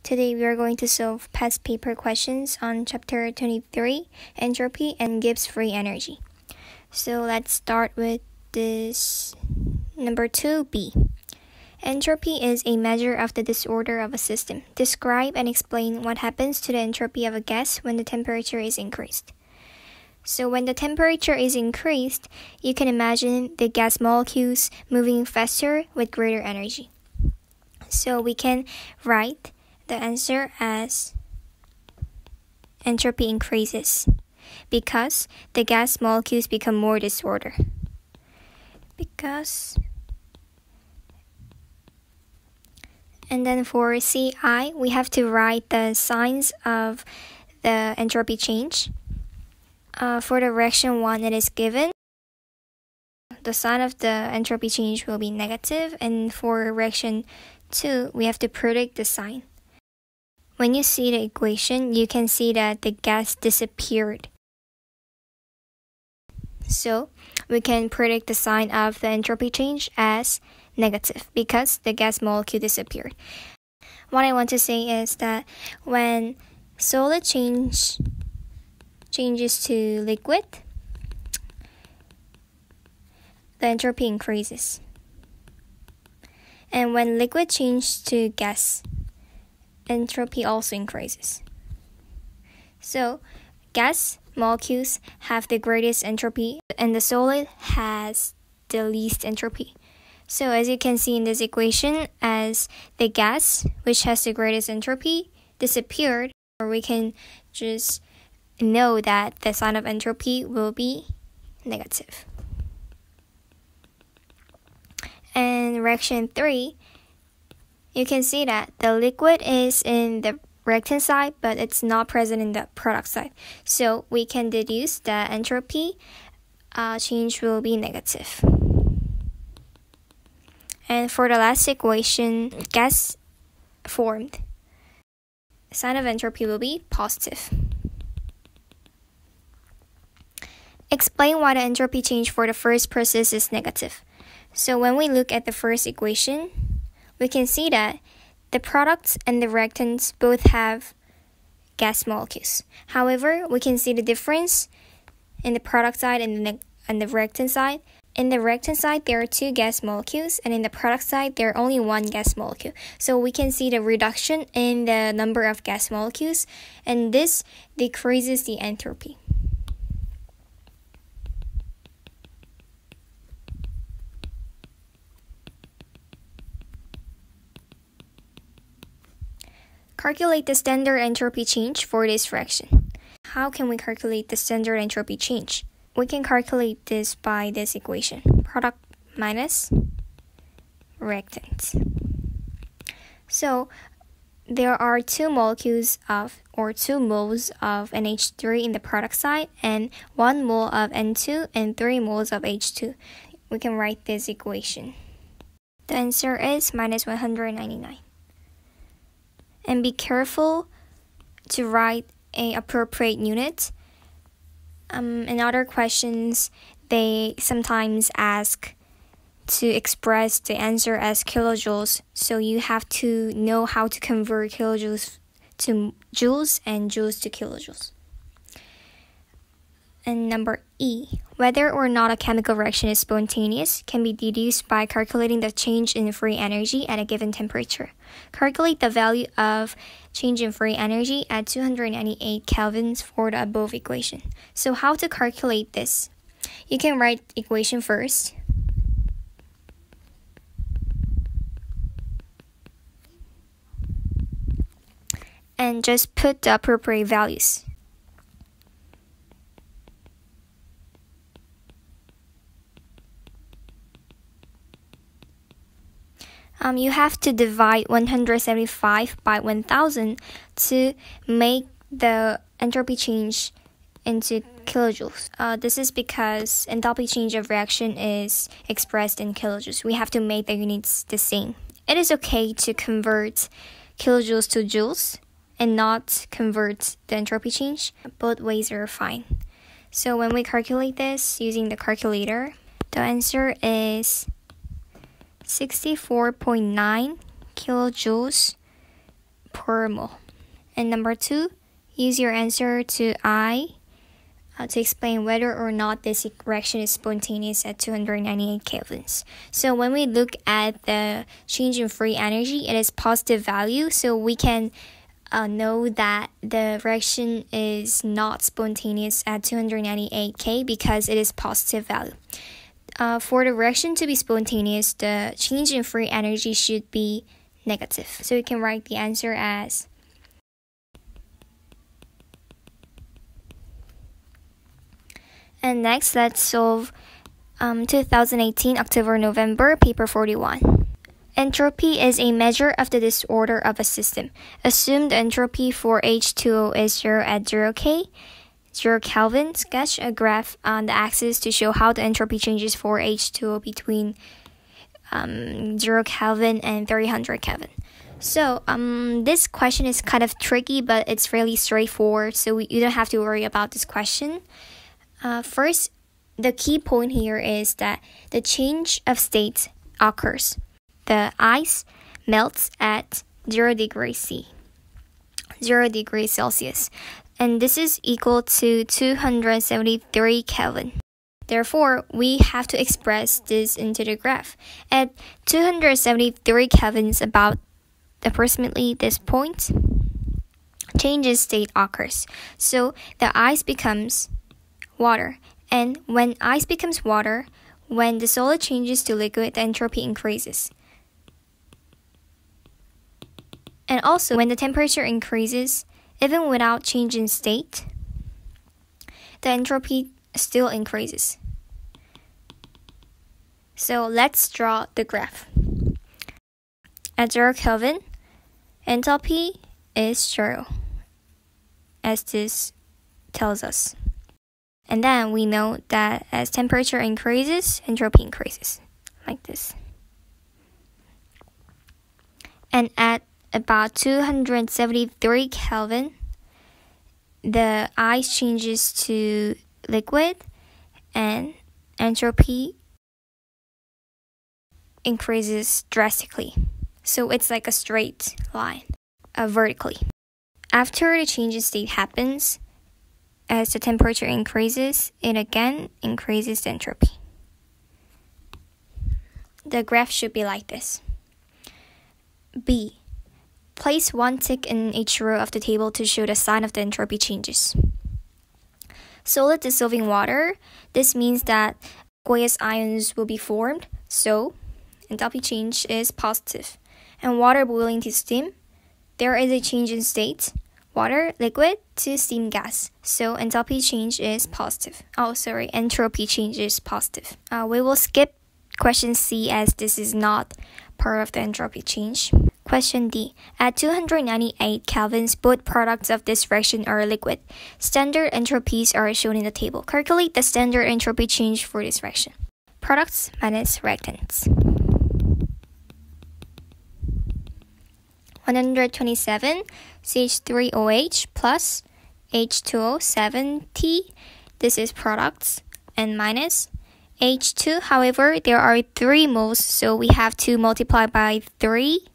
Today we are going to solve past paper questions on Chapter 23, Entropy and Gibbs-Freenergy. So let's start with this number 2B. Entropy is a measure of the disorder of a system. Describe and explain what happens to the entropy of a gas when the temperature is increased. So when the temperature is increased, you can imagine the gas molecules moving faster with greater energy. So we can write the answer as entropy increases because the gas molecules become more disordered. And then for CI, we have to write the signs of the entropy change. For the reaction 1, it is given. The sign of the entropy change will be negative, and for reaction 2, we have to predict the sign. When you see the equation, you can see that the gas disappeared. So we can predict the sign of the entropy change as negative because the gas molecule disappeared. What I want to say is that when solid changes to liquid, the entropy increases. And when liquid changes to gas, entropy also increases. So gas molecules have the greatest entropy and the solid has the least entropy. So as you can see in this equation, as the gas, which has the greatest entropy, disappeared, or we can just know that the sign of entropy will be negative. And reaction 3, you can see that the liquid is in the reactant side, but it's not present in the product side. So we can deduce that entropy change will be negative. And for the last equation, gas formed, the sign of entropy will be positive. Explain why the entropy change for the first process is negative. So when we look at the first equation, we can see that the products and the reactants both have gas molecules. However, we can see the difference in the product side and the reactant side. In the reactant side, there are 2 gas molecules, and in the product side, there are only 1 gas molecule. So we can see the reduction in the number of gas molecules, and this decreases the entropy. Calculate the standard entropy change for this reaction. How can we calculate the standard entropy change? We can calculate this by this equation. Product minus reactant. So there are 2 molecules of, or 2 moles of NH3 in the product side and 1 mole of N2 and 3 moles of H2. We can write this equation. The answer is minus 199. And be careful to write an appropriate unit. In other questions, they sometimes ask to express the answer as kilojoules. So you have to know how to convert kilojoules to joules and joules to kilojoules. And number E, whether or not a chemical reaction is spontaneous can be deduced by calculating the change in free energy at a given temperature. Calculate the value of change in free energy at 298 kelvins for the above equation. So how to calculate this? You can write equation first. And just put the appropriate values. You have to divide 175 by 1000 to make the entropy change into kilojoules. This is because enthalpy change of reaction is expressed in kilojoules. We have to make the units the same. It is okay to convert kilojoules to joules and not convert the entropy change. Both ways are fine. So when we calculate this using the calculator, the answer is 64.9 kilojoules per mole. And number 2, use your answer to I to explain whether or not this reaction is spontaneous at 298 kelvins. So when we look at the change in free energy, it is positive value. So we can know that the reaction is not spontaneous at 298 K because it is positive value. For the reaction to be spontaneous, the change in free energy should be negative. So you can write the answer as And next, let's solve 2018 October-November, paper 41. Entropy is a measure of the disorder of a system. Assume the entropy for H2O is 0 at 0 K, 0 Kelvin. Sketch a graph on the axis to show how the entropy changes for H2O between 0 Kelvin and 300 Kelvin. So this question is kind of tricky, but it's really straightforward, so you don't have to worry about this question. First, the key point here is that the change of state occurs. The ice melts at 0 degrees C, 0 degrees Celsius, and this is equal to 273 Kelvin. Therefore, we have to express this into the graph. At 273 Kelvins, about approximately this point, change in state occurs. So the ice becomes water, and when ice becomes water, when the solid changes to liquid, the entropy increases. And also, when the temperature increases, even without change in state, the entropy still increases. So let's draw the graph. At 0 Kelvin, entropy is 0, as this tells us. And then we know that as temperature increases, entropy increases, like this. And at about 273 Kelvin, the ice changes to liquid and entropy increases drastically. So it's like a straight line, vertically. After the change in state happens, as the temperature increases, it again increases the entropy. The graph should be like this. B. Place 1 tick in each row of the table to show the sign of the entropy changes. Solid dissolving water. This means that aqueous ions will be formed, so enthalpy change is positive. And water boiling to steam, there is a change in state. Water, liquid, to steam gas. So enthalpy change is positive. Entropy change is positive. We will skip question C as this is not part of the entropy change. Question D. At 298 kelvins, both products of this reaction are liquid. Standard entropies are shown in the table. Calculate the standard entropy change for this reaction. Products minus reactants. 127 CH3OH plus H2O 70. This is products, and minus H2. However, there are 3 moles, so we have to multiply by 3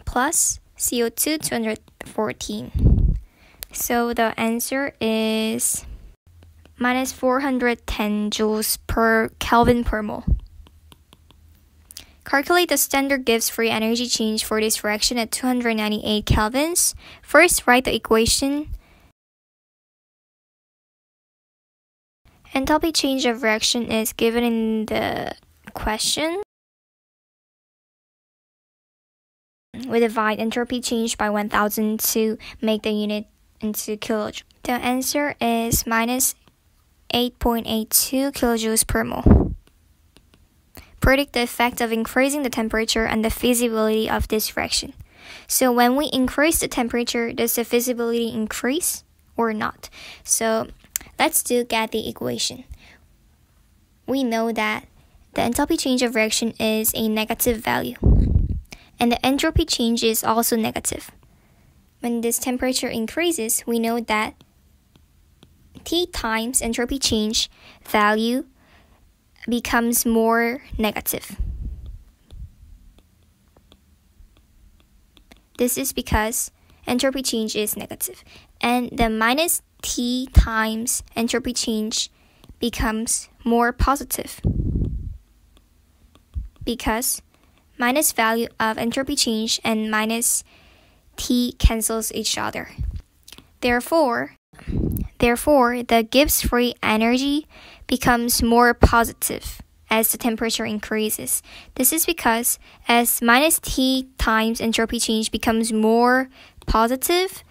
plus CO2 214. So the answer is minus 410 joules per Kelvin per mole. Calculate the standard Gibbs free energy change for this reaction at 298 kelvins. First, write the equation. Enthalpy change of reaction is given in the question. We divide entropy change by 1000 to make the unit into kilojoules. The answer is minus 8.82 kilojoules per mole. Predict the effect of increasing the temperature and the feasibility of this reaction. So when we increase the temperature, does the feasibility increase or not? So let's look at the equation. We know that the enthalpy change of reaction is a negative value, and the entropy change is also negative. When this temperature increases, we know that T times entropy change value becomes more negative. This is because entropy change is negative, and the minus T times entropy change becomes more positive because minus value of entropy change and minus T cancels each other. Therefore, the Gibbs free energy becomes more positive as the temperature increases. This is because as minus T times entropy change becomes more positive,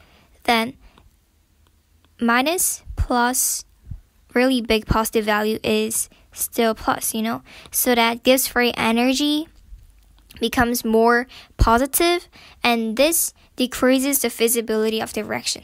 then minus plus really big positive value is still plus, so that Gibbs free energy becomes more positive, and this decreases the feasibility of the reaction.